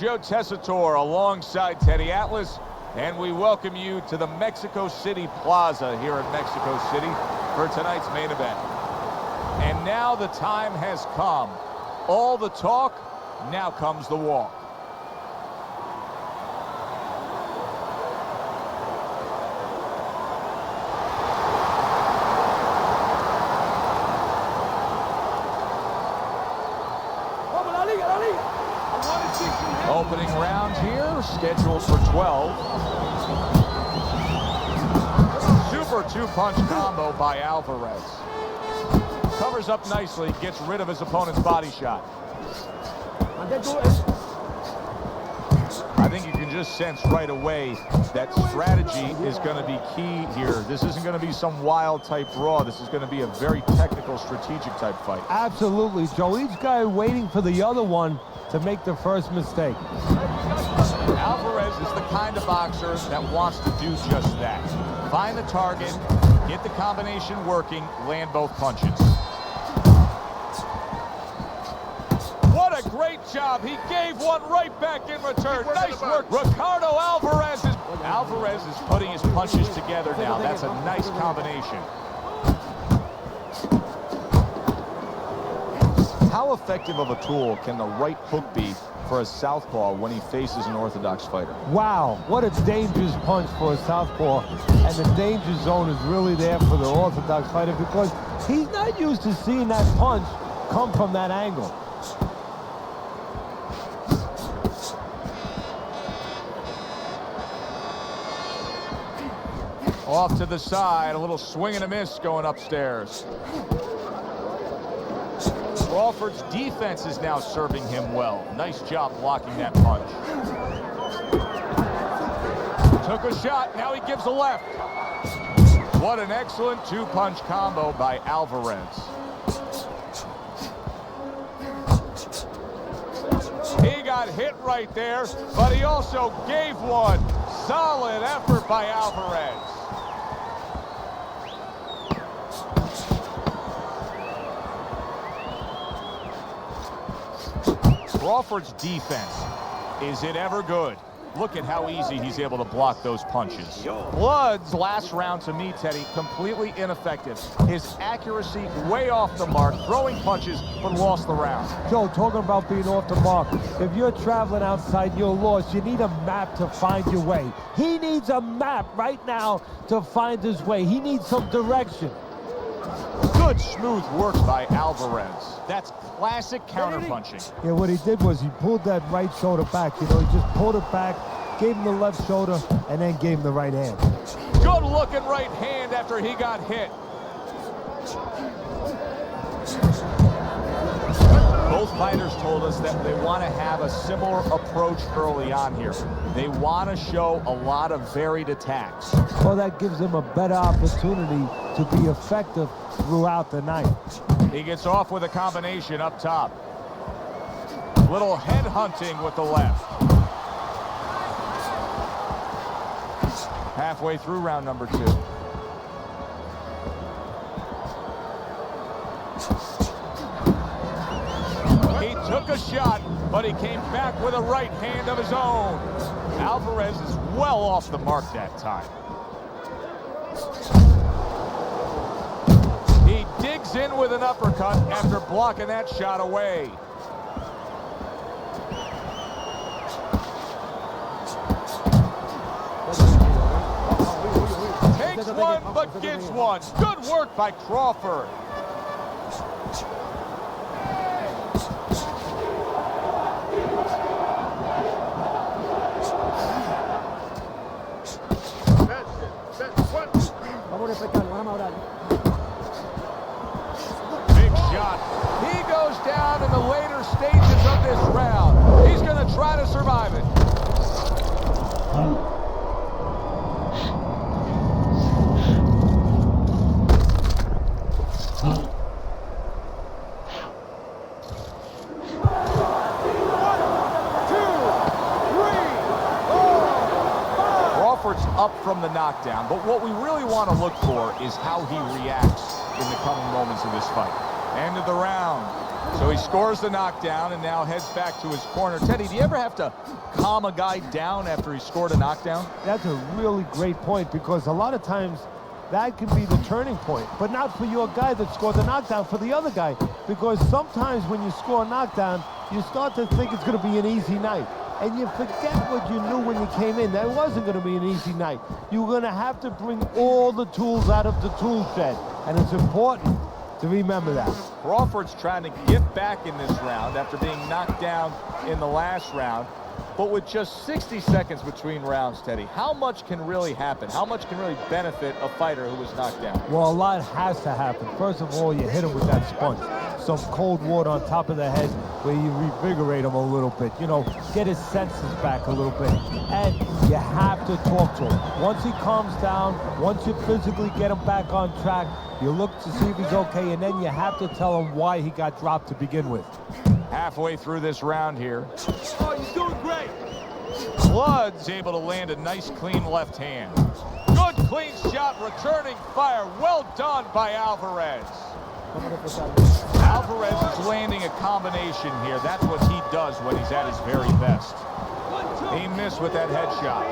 Joe Tessitore alongside Teddy Atlas, and we welcome you to the Mexico City Plaza here in Mexico City for tonight's main event. And now the time has come. All the talk, now comes the walk. Opening round here, scheduled for 12. Super two-punch combo by Alvarez. Covers up nicely, gets rid of his opponent's body shot. I think you can just sense right away that strategy is going to be key here. This isn't going to be some wild type brawl. This is going to be a very technical, strategic type fight. Absolutely, Joe. Each guy waiting for the other one to make the first mistake. Alvarez is the kind of boxer that wants to do just that. Find the target, get the combination working, land both punches. What a great job. He gave one right back in return. Nice work. Ricardo Alvarez is putting his punches together now. That's a nice combination. How effective of a tool can the right hook be for a southpaw when he faces an orthodox fighter? Wow, what a dangerous punch for a southpaw. And the danger zone is really there for the orthodox fighter because he's not used to seeing that punch come from that angle. Off to the side, a little swing and a miss going upstairs. Crawford's defense is now serving him well. Nice job blocking that punch. Took a shot, now he gives a left. What an excellent two-punch combo by Alvarez. He got hit right there, but he also gave one. Solid effort by Alvarez. Crawford's defense, is it ever good? Look at how easy he's able to block those punches. Blood's last round to me, Teddy, completely ineffective. His accuracy way off the mark, throwing punches, but lost the round. Joe, talking about being off the mark, if you're traveling outside, you're lost. You need a map to find your way. He needs a map right now to find his way. He needs some direction. Good smooth work by Alvarez. That's classic counterpunching. Yeah, what he did was he pulled that right shoulder back. You know, he just pulled it back, gave him the left shoulder, and then gave him the right hand. Good looking right hand after he got hit. Both fighters told us that they want to have a similar approach early on here. They want to show a lot of varied attacks. Well, that gives them a better opportunity to be effective throughout the night. He gets off with a combination up top. Little head hunting with the left. Halfway through round number 2. He took a shot, but he came back with a right hand of his own. Alvarez is well off the mark that time. He digs in with an uppercut after blocking that shot away. Takes one, but gives one. Good work by Crawford. Big shot. He goes down in the later stages of this round. He's going to try to survive it. Crawford's up from the knockdown, but what we really want to look for is how he reacts in the coming moments of this fight. End of the round. So he scores the knockdown and now heads back to his corner. Teddy, do you ever have to calm a guy down after he scored a knockdown? That's a really great point, because a lot of times that can be the turning point, but not for your guy that scored the knockdown, for the other guy, because sometimes when you score a knockdown, you start to think it's going to be an easy night, and you forget what you knew when you came in. That wasn't going to be an easy night. You're going to have to bring all the tools out of the tool shed, and it's important to remember that. Crawford's trying to get back in this round after being knocked down in the last round. But with just 60 seconds between rounds, Teddy, how much can really happen? How much can really benefit a fighter who was knocked down? Well, a lot has to happen. First of all, you hit him with that sponge. Some cold water on top of the head where you revigorate him a little bit. You know, get his senses back a little bit. And you have to talk to him. Once he calms down, once you physically get him back on track, you look to see if he's okay, and then you have to tell him why he got dropped to begin with. Halfway through this round here. Oh, you're doing great. Blood's able to land a nice, clean left hand. Good, clean shot, returning fire. Well done by Alvarez. Alvarez is landing a combination here. That's what he does when he's at his very best. He missed with that headshot.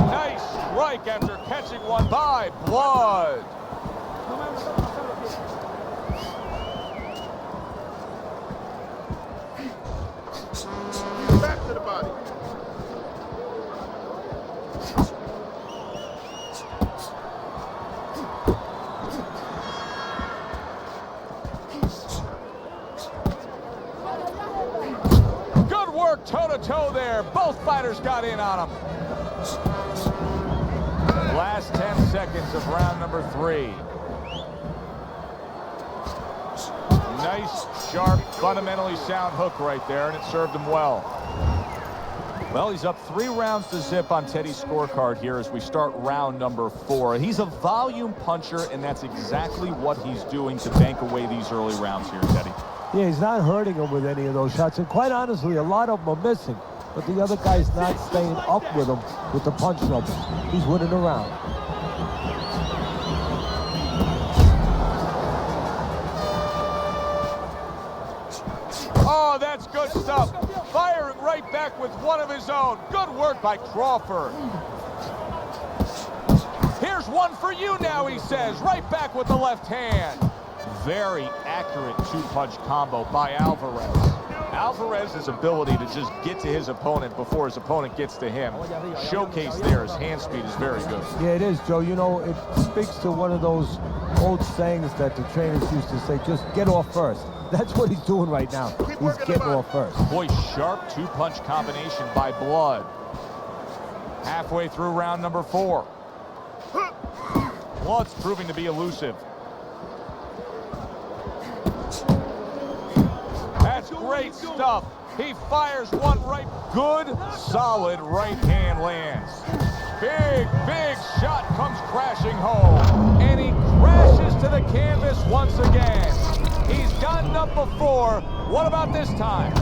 Nice strike after catching one by Blood. Back to the body. Good work toe-to-toe there. Both fighters got in on him. Last 10 seconds of round number 3. Nice, sharp, fundamentally sound hook right there, and it served him well. Well, he's up 3 rounds to zip on Teddy's scorecard here as we start round number 4. He's a volume puncher, and that's exactly what he's doing to bank away these early rounds here, Teddy. Yeah, he's not hurting him with any of those shots, and quite honestly, a lot of them are missing. But the other guy's not staying up with him with the punch numbers. He's winning the round. Oh, that's good stuff. Firing right back with one of his own. Good work by Crawford. Here's one for you now, he says. Right back with the left hand. Very accurate 2-punch combo by Alvarez. Alvarez's ability to just get to his opponent before his opponent gets to him, showcased there. His hand speed is very good. Yeah, it is, Joe. You know, it speaks to one of those old sayings that the trainers used to say, just get off first. That's what he's doing right now. He's getting off first. Boy, sharp 2-punch combination by Blood. Halfway through round number 4. Blood's proving to be elusive. That's great stuff. He fires one right. Good, solid right hand lands. Big, big shot comes crashing home. And he crashes to the canvas once again. He's gotten up before. What about this time?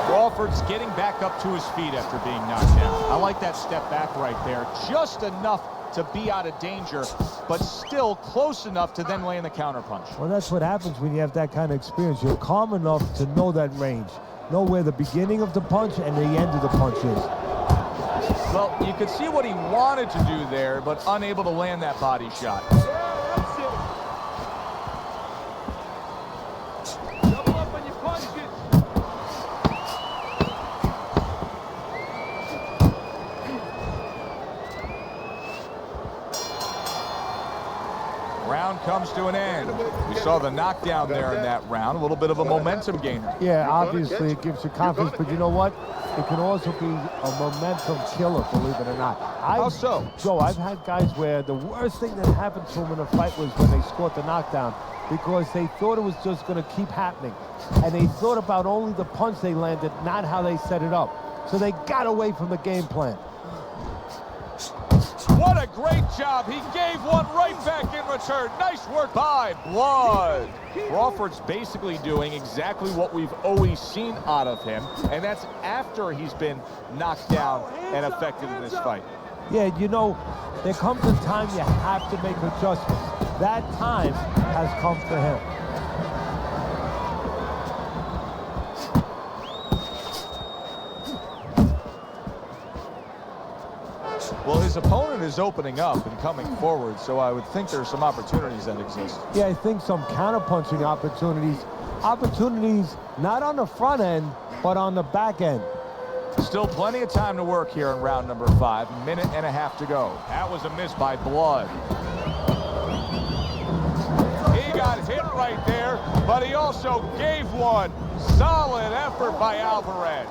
Crawford's getting back up to his feet after being knocked down. I like that step back right there. Just enough to be out of danger, but still close enough to then land the counterpunch. Well, that's what happens when you have that kind of experience. You're calm enough to know that range. Know where the beginning of the punch and the end of the punch is. Well, you could see what he wanted to do there, but unable to land that body shot. Double up on your punches. Round comes to an end. We saw the knockdown there in that round. A little bit of a momentum gainer. Yeah, obviously it gives you confidence, but you know what? It can also be a momentum killer, believe it or not. How so? Joe, I've had guys where the worst thing that happened to them in a fight was when they scored the knockdown, because they thought it was just going to keep happening. And they thought about only the punch they landed, not how they set it up. So they got away from the game plan. What a great job. He gave one right back in return. Nice work by Blood. Crawford's basically doing exactly what we've always seen out of him, and that's after he's been knocked down and affected in this fight. Yeah, you know, there comes a time you have to make adjustments. That time has come for him. Well, his opponent is opening up and coming forward, so I would think there's some opportunities that exist. Yeah, I think some counterpunching opportunities. Opportunities not on the front end, but on the back end. Still plenty of time to work here in round number 5. Minute and a half to go. That was a miss by Blood. He got hit right there, but he also gave one. Solid effort by Alvarez.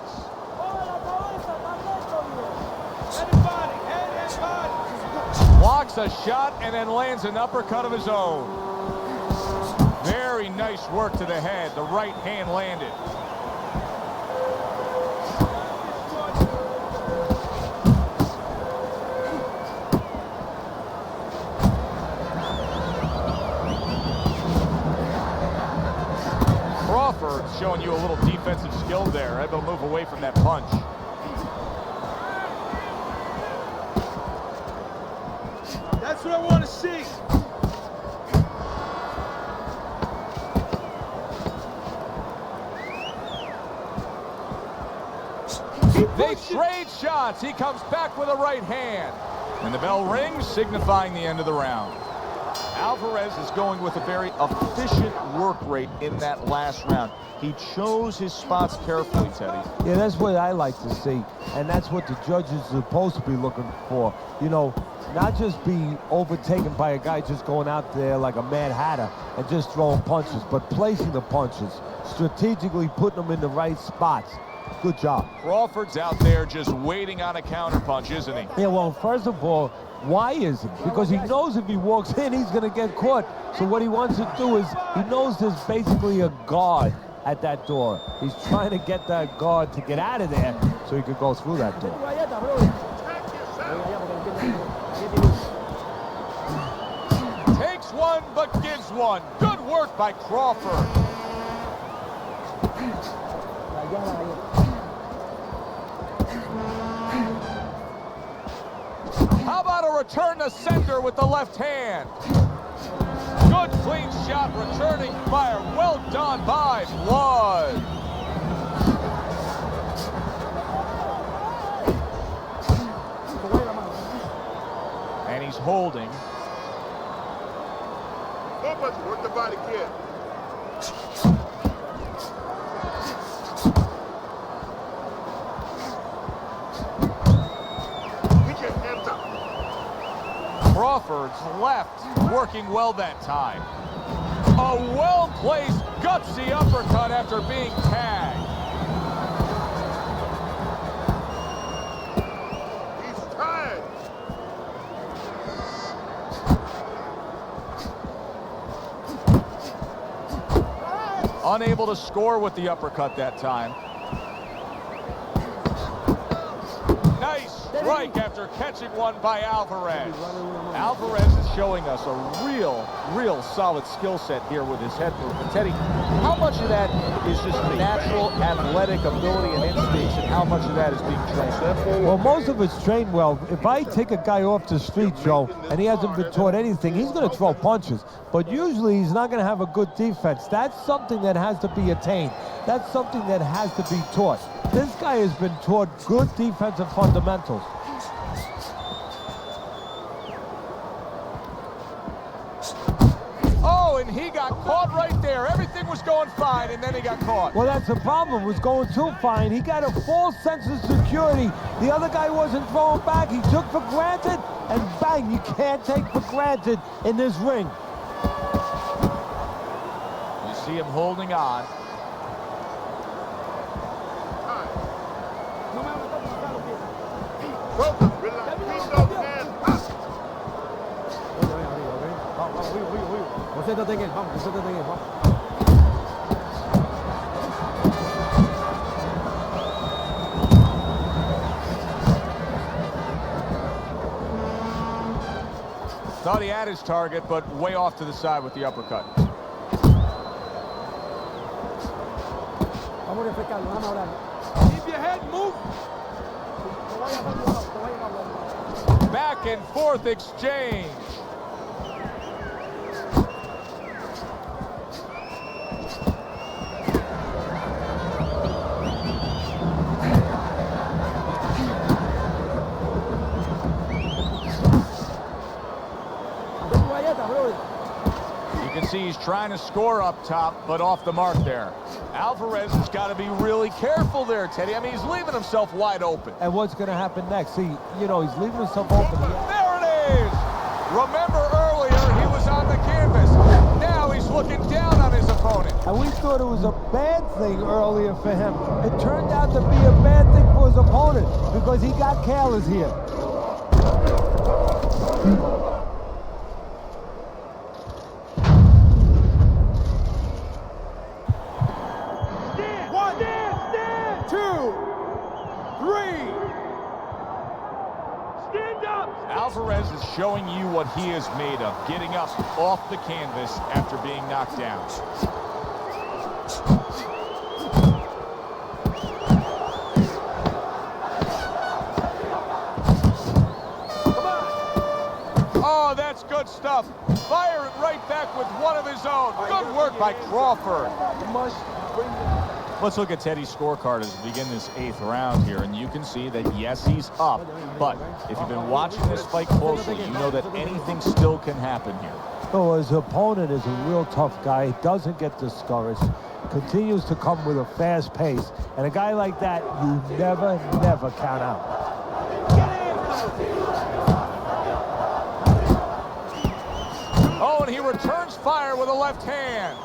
Blocks a shot and then lands an uppercut of his own. Very nice work to the head. The right hand landed. Crawford showing you a little defensive skill there, able to move away from that punch. That's what I want to see. They trade shots. He comes back with a right hand. And the bell rings, signifying the end of the round. Alvarez is going with a very efficient work rate in that last round. He chose his spots carefully, Teddy. Yeah, that's what I like to see. And that's what the judges are supposed to be looking for. You know, not just be overtaken by a guy just going out there like a Mad Hatter and just throwing punches, but placing the punches, strategically putting them in the right spots. Good job. Crawford's out there just waiting on a counterpunch, isn't he? Yeah, well, first of all, why is it? Because he knows if he walks in, he's going to get caught. So what he wants to do is, he knows there's basically a guard at that door. He's trying to get that guard to get out of there so he could go through that door. Takes one, but gives one. Good work by Crawford. How about a return to sender with the left hand? Good clean shot, returning fire. Well done by Blood. And he's holding. Work the body kid. Crawford's left working well that time. A well-placed, gutsy uppercut after being tagged. He's tired. Unable to score with the uppercut that time. Nice strike after catching one by Alvarez. Alvarez is showing us a real solid skill set here with his head movement. Teddy, how much of that is just natural athletic ability and instincts, and how much of that is being trained? Well, most of it's trained well. If I take a guy off the street, Joe, and he hasn't been taught anything, he's going to throw punches. But usually he's not going to have a good defense. That's something that has to be attained. That's something that has to be taught. This guy has been taught good defensive fundamentals. Oh, and he got caught right there. Everything was going fine, and then he got caught. Well, that's the problem. It was going too fine. He got a false sense of security. The other guy wasn't throwing back. He took for granted, and bang, you can't take for granted in this ring. You see him holding on. Thought he had his target, but way off to the side with the uppercut. Keep your head moving. Back and forth exchange. You can see he's trying to score up top, but off the mark there. Alvarez has got to be really careful there, Teddy. I mean, he's leaving himself wide open. And what's going to happen next? See, you know, he's leaving himself open. There it is! Remember earlier, he was on the canvas. Now he's looking down on his opponent. And we thought it was a bad thing earlier for him. It turned out to be a bad thing for his opponent because he got careless here. Stand. 2, 3. Stand up. Alvarez is showing you what he is made of, getting up off the canvas after being knocked down. Oh, that's good stuff. Fire it right back with one of his own. Good work by Crawford. Let's look at Teddy's scorecard as we begin this 8th round here, and you can see that, yes, he's up, but if you've been watching this fight closely, you know that anything still can happen here. So his opponent is a real tough guy. He doesn't get discouraged, continues to come with a fast pace, and a guy like that, you never count out. Oh, and he returns fire with a left hand.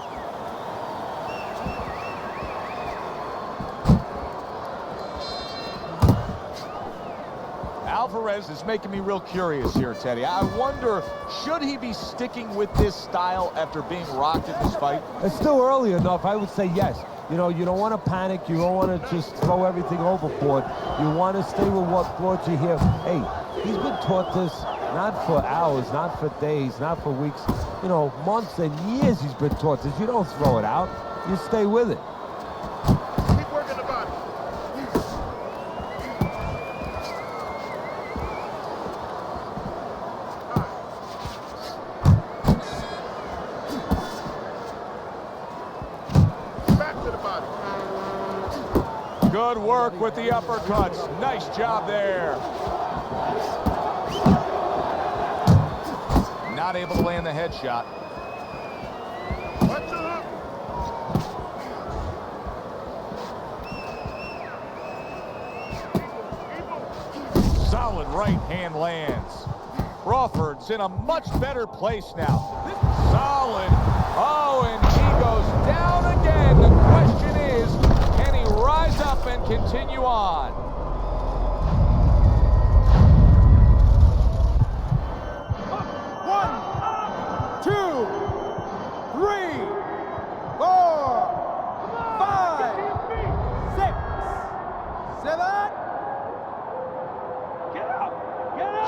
Alvarez is making me real curious here, Teddy. I wonder, should he be sticking with this style after being rocked in this fight? It's still early enough. I would say yes. You know, you don't want to panic. You don't want to just throw everything overboard. You want to stay with what brought you here. Hey, he's been taught this not for hours, not for days, not for weeks. You know, months and years he's been taught this. You don't throw it out. You stay with it. Keep working the body. Back to the body. Good work with the uppercuts. Nice job there. Not able to land the headshot. Watch the hook. Solid right hand lands. Crawford's in a much better place now. Solid. Oh, and he goes down again. The question is, can he rise up and continue on?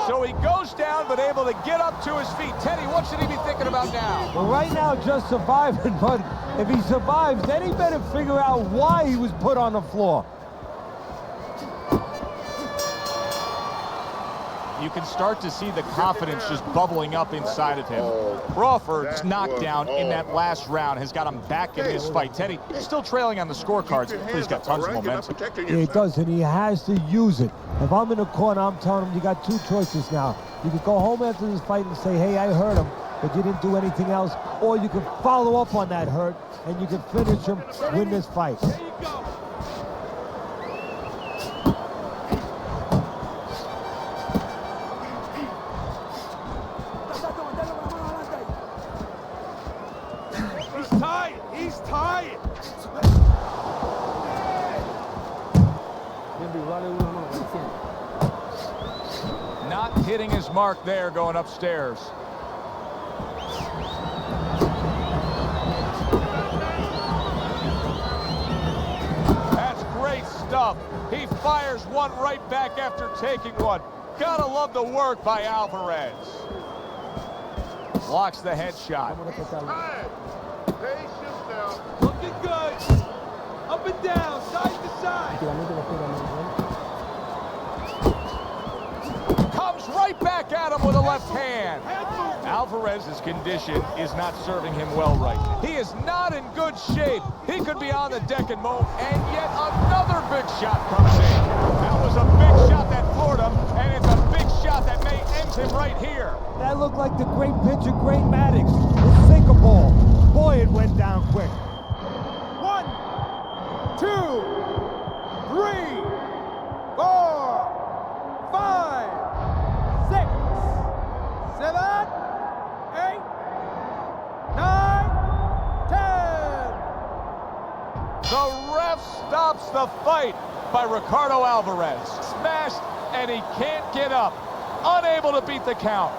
So he goes down, but able to get up to his feet. Teddy, what should he be thinking about now? Well, right now, just surviving, but if he survives, then he better figure out why he was put on the floor. You can start to see the confidence just bubbling up inside of him. Crawford's knockdown in that last round has got him back in this fight. Teddy, still trailing on the scorecards, but he's got tons of momentum. Yeah, he does, and he has to use it. If I'm in the corner, I'm telling him you got two choices now. You could go home after this fight and say, hey, I hurt him, but you didn't do anything else. Or you could follow up on that hurt, and you can finish him, win this fight. There you go. He's tired. Not hitting his mark there going upstairs. That's great stuff. He fires one right back after taking one. Gotta love the work by Alvarez. Blocks the headshot. He's tired. Patience now. Looking good. Up and down, side to side. Comes right back at him with a left hand. Head movement. Alvarez's condition is not serving him well right now. He is not in good shape. He could be on the deck and move, and yet another big shot comes in. That was a big shot that floored him, and it's a big shot that may end him right here. That looked like the great pitcher, Great Maddox. His sinker ball. Boy, it went down quick. 1, 2, 3, 4, 5, 6, 7, 8, 9, 10. The ref stops the fight by Ricardo Alvarez. Smashed, and he can't get up. Unable to beat the count.